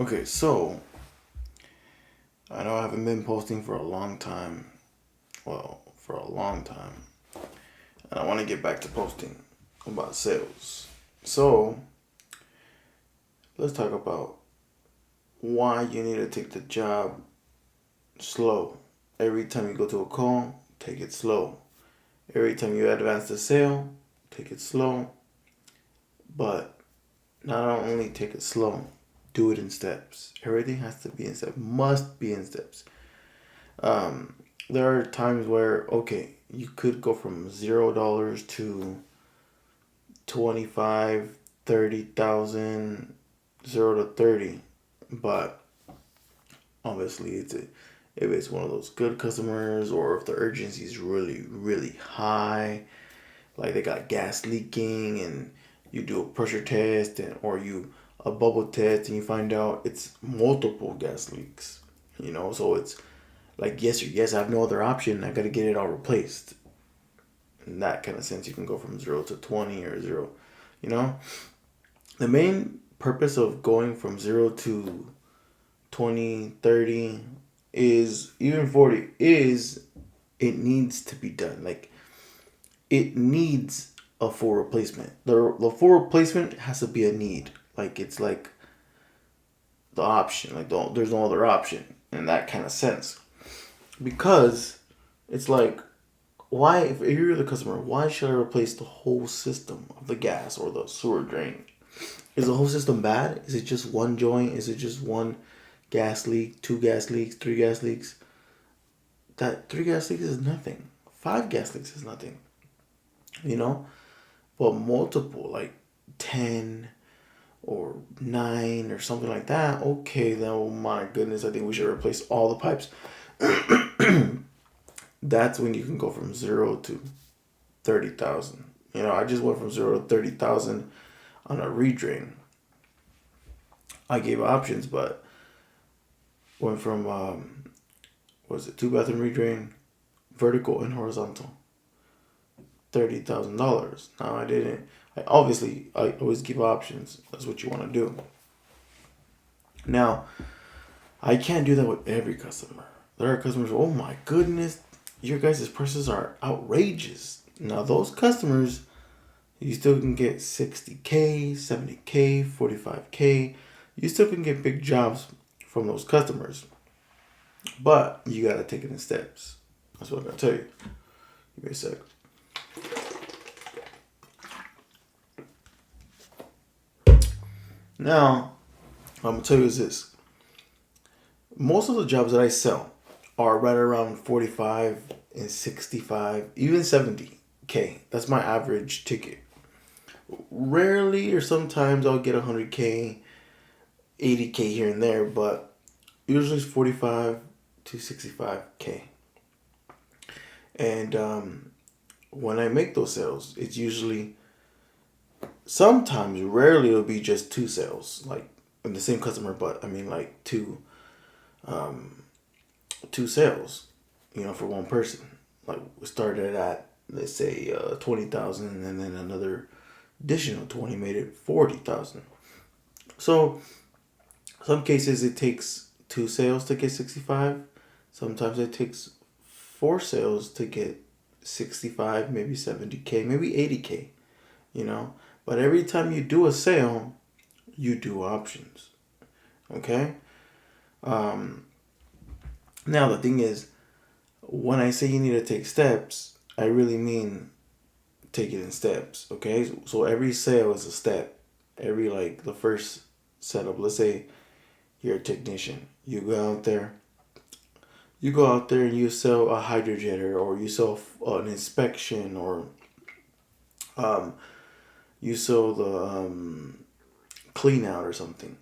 Okay, so I know I haven't been posting for a long time. Well, for a long time. And I want to get back to posting about sales. So let's talk about why you need to take the job slow. Every time you go to a call, take it slow. Every time you advance the sale, take it slow. But not only take it slow, do it in steps. Everything has to be in steps, must be in steps. There are times where, okay, you could go from $0 to 25, 30,000, 0 to 30. But obviously, if it's one of those good customers, or if the urgency is really, really high, like they got gas leaking and you do a pressure test, or you a bubble test and you find out it's multiple gas leaks. So it's like, yes, I have no other option. I got to get it all replaced. In that kind of sense, you can go from 0 to 20, or zero. You know, the main purpose of going from 0 to 20, 30, is even 40, is it needs to be done. Like, it needs a full replacement. The full replacement has to be a need. Like, it's like the option. Like, there's no other option in that kind of sense. Because it's like, why, if you're the customer, why should I replace the whole system of the gas or the sewer drain? Is the whole system bad? Is it just one joint? Is it just one gas leak, two gas leaks, three gas leaks? That three gas leaks is nothing. Five gas leaks is nothing. You know? But multiple, like 10 or 9 or something like that, okay, then, oh my goodness, I think we should replace all the pipes. That's when you can go from 0 to 30,000. I just went from 0 to 30,000 on a redrain. I gave options, but went from was it 2 bathroom redrain, vertical and horizontal, $30,000. Now I didn't. I always give options. That's what you want to do. Now I can't do that with every customer. There are customers. Oh my goodness, your guys' prices are outrageous. Now those customers, you still can get 60K, 70K, 45K. You still can get big jobs from those customers. But you gotta take it in steps. That's what I'm gonna tell you. Give me a sec. Now, I'm gonna tell you is this. Most of the jobs that I sell are right around 45 and 65, even 70K. That's my average ticket. Rarely or sometimes I'll get 100K, 80K here and there, but usually it's 45 to 65K. And when I make those sales, it's usually, sometimes, rarely, it'll be just two sales, like in the same customer, but I mean like two sales, for one person. Like, we started at, let's say, 20,000, and then another additional 20 made it 40,000. So some cases it takes two sales to get 65. Sometimes it takes four sales to get 65, maybe 70K, maybe 80K, you know. But every time you do a sale, you do options. Okay? Now, the thing is, when I say you need to take steps, I really mean take it in steps. Okay? So every sale is a step. Like, the first setup, let's say you're a technician. You go out there and you sell a hydrojetter, or you sell an inspection, or you sell the clean out or something.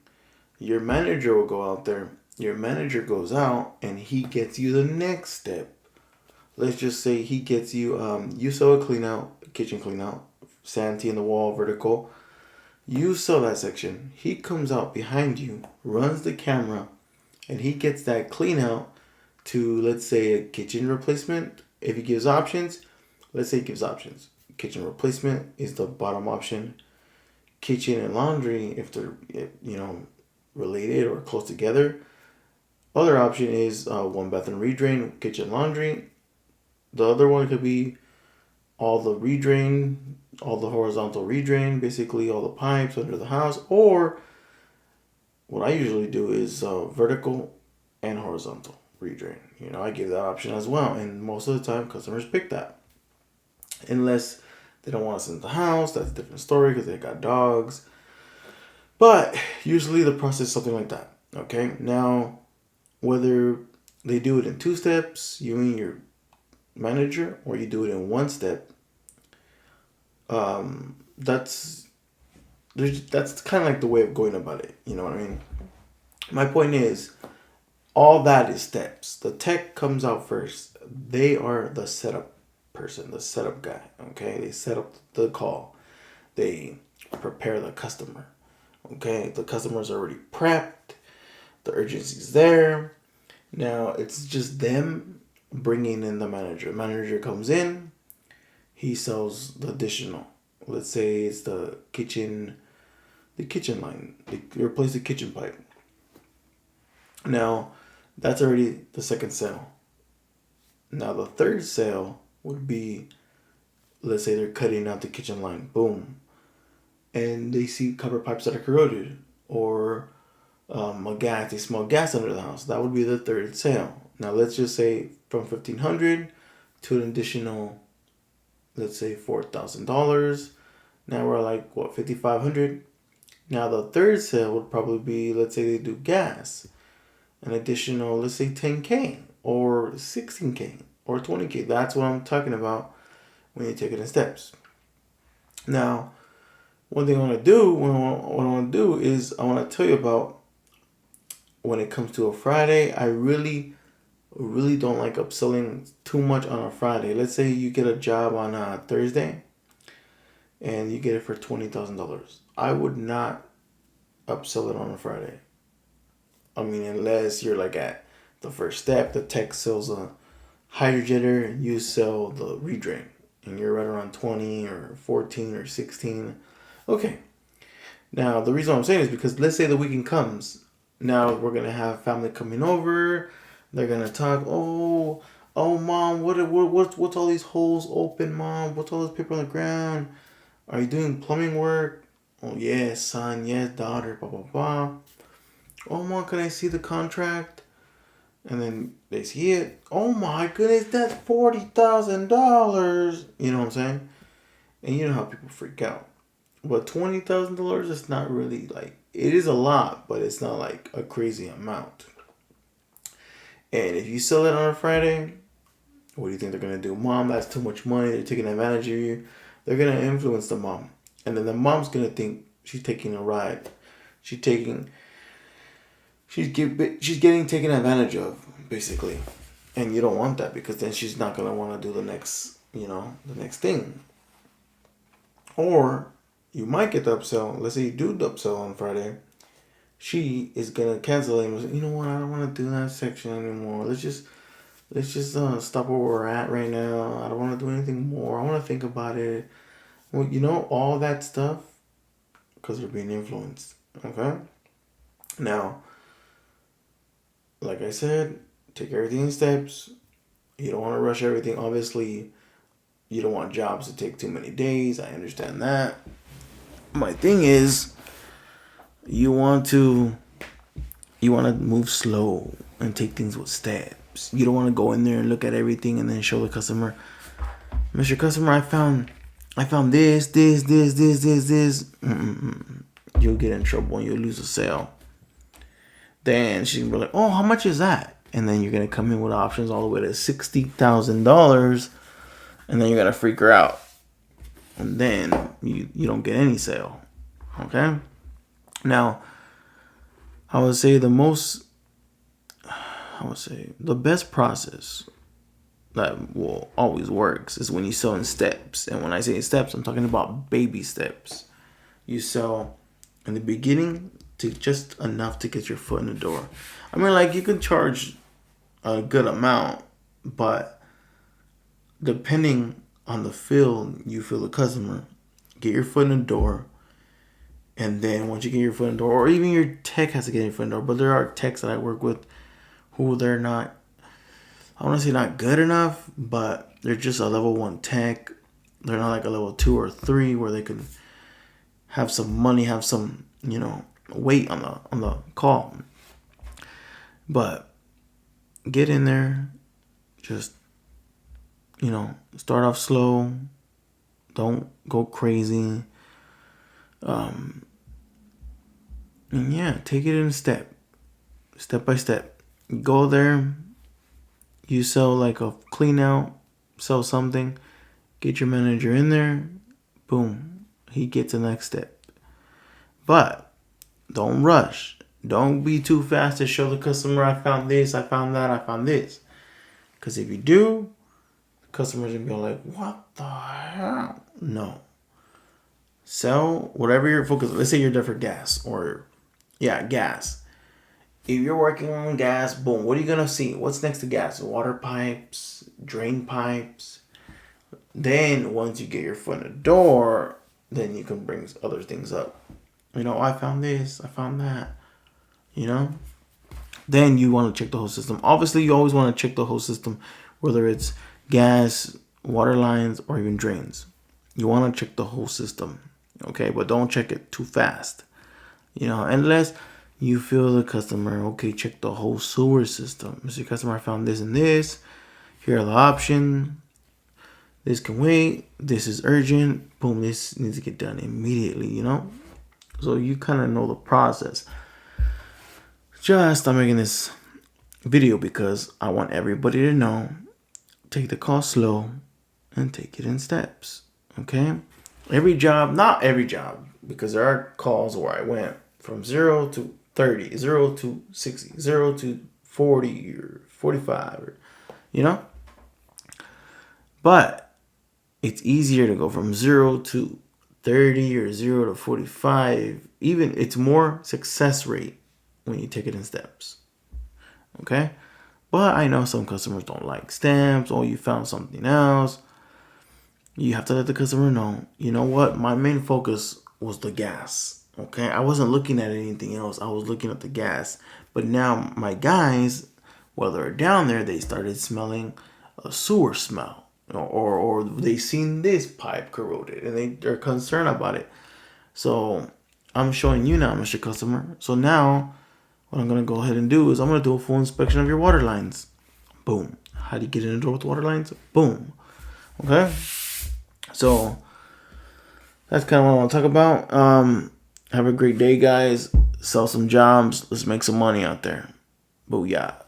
Your manager will go out there. Your manager goes out and he gets you the next step. Let's just say he gets you, you sell a clean out, kitchen clean out, sanity in the wall, vertical. You sell that section. He comes out behind you, runs the camera, and he gets that clean out to, let's say, a kitchen replacement. If he gives options, let's say he gives options. Kitchen replacement is the bottom option. Kitchen and laundry, if they're, related or close together. Other option is one bathroom redrain, kitchen laundry. The other one could be all the redrain, all the horizontal redrain, basically all the pipes under the house. Or what I usually do is vertical and horizontal redrain. I give that option as well, and most of the time customers pick that. Unless they don't want us in the house, that's a different story because they got dogs. But usually the process is something like that. Okay, now whether they do it in 2 steps, you and your manager, or you do it in 1 step, that's kind of like the way of going about it. You know what I mean? My point is, all that is steps. The tech comes out first. They are the setup person, the setup guy. Okay, they set up the call. They prepare the customer. Okay, the customer's already prepped. The urgency's there. Now it's just them bringing in the manager. Manager comes in. He sells the additional. Let's say it's the kitchen line. They replace the kitchen pipe. Now, that's already the second sale. Now, the third sale would be, let's say they're cutting out the kitchen line. Boom. And they see copper pipes that are corroded. Or they smell gas under the house. That would be the third sale. Now, let's just say from $1,500 to an additional, let's say $4,000. Now we're like, what, $5,500? Now, the third sale would probably be, let's say they do gas. An additional, let's say $10K or $16K or $20K. That's what I'm talking about when you take it in steps. Now, one thing I want to do is I want to tell you about when it comes to a Friday. I really don't like upselling too much on a Friday. Let's say you get a job on a Thursday and you get it for $20,000. I would not upsell it on a Friday. I mean, unless you're like at the first step, the tech sells a hydrojetter and you sell the redrain, and you're right around 20 or 14 or 16. Okay. Now, the reason I'm saying is because let's say the weekend comes. Now we're going to have family coming over. They're going to talk, oh, mom, what's all these holes open, mom? What's all this paper on the ground? Are you doing plumbing work? Oh, yes, son. Yes, daughter. Blah, blah, blah. Oh, mom, can I see the contract? And then they see it. Oh, my goodness, that's $40,000. You know what I'm saying? And you know how people freak out. But $20,000 is not really like, it is a lot, but it's not like a crazy amount. And if you sell it on a Friday, what do you think they're going to do? Mom, that's too much money. They're taking advantage of you. They're going to influence the mom. And then the mom's going to think she's taking a ride. She's getting taken advantage of, basically. And you don't want that, because then she's not going to want to do the next thing. Or you might get the upsell. Let's say you do the upsell on Friday. She is going to cancel it and say, you know what, I don't want to do that section anymore. Let's just stop where we're at right now. I don't want to do anything more. I want to think about it. Well, all that stuff, because they're being influenced. Okay? Now, like I said, take everything in steps. You don't want to rush everything. Obviously, you don't want jobs to take too many days. I understand that. My thing is, you want to move slow and take things with steps. You don't want to go in there and look at everything and then show the customer, Mr. Customer, I found this. You'll get in trouble and you'll lose a sale. Then she's gonna be like, oh, how much is that? And then you're gonna come in with options all the way to $60,000, and then you're gonna freak her out, and then you don't get any sale. Okay. Now, I would say the best process that will always works is when you sell in steps. And when I say steps, I'm talking about baby steps. You sell in the beginning to just enough to get your foot in the door. I mean, like, you can charge a good amount, but depending on the feel you feel the customer, get your foot in the door And then once you get your foot in the door, or even your tech has to get your foot in the door. But there are techs that I work with who they're not, I want to say not good enough, but they're just a level 1 tech. They're not like a level 2 or 3 where they can have some money, have some, weight on the call. But get in there, just, start off slow. Don't go crazy. And yeah, take it in step by step. Go there. You sell like a clean out, sell something. Get your manager in there. Boom. He gets the next step. But don't rush. Don't be too fast to show the customer, I found this, I found that, I found this. Because if you do, the customer's going to be like, what the hell? No. Sell whatever you're focused on. Let's say you're there for gas gas. If you're working on gas, boom, what are you going to see? What's next to gas? Water pipes, drain pipes. Then once you get your foot in the door, then you can bring other things up. I found this, I found that. Then you want to check the whole system. Obviously, you always want to check the whole system, whether it's gas, water lines, or even drains. You want to check the whole system, okay? But don't check it too fast, unless you feel the customer, okay, check the whole sewer system. Mr. Customer, I found this and this. Here are the options. This can wait. This is urgent. Boom, this needs to get done immediately, So you kind of know the process. I'm making this video because I want everybody to know, take the call slow and take it in steps, okay? Not every job, because there are calls where I went from 0 to 30, 0 to 60, 0 to 40 or 45, But it's easier to go from 0 to 30 or 0 to 45. Even it's more success rate when you take it in steps. Okay? But I know some customers don't like stamps, or you found something else. You have to let the customer know, you know what? My main focus was the gas. Okay? I wasn't looking at anything else. I was looking at the gas. But now my guys, while they're down there, they started smelling a sewer smell. Or they seen this pipe corroded and they're concerned about it. So I'm showing you now, Mr. Customer. So now what I'm going to go ahead and do is I'm going to do a full inspection of your water lines. Boom. How do you get in the door with water lines? Boom. Okay. So that's kind of what I want to talk about. Have a great day, guys. Sell some jobs. Let's make some money out there. Booyah.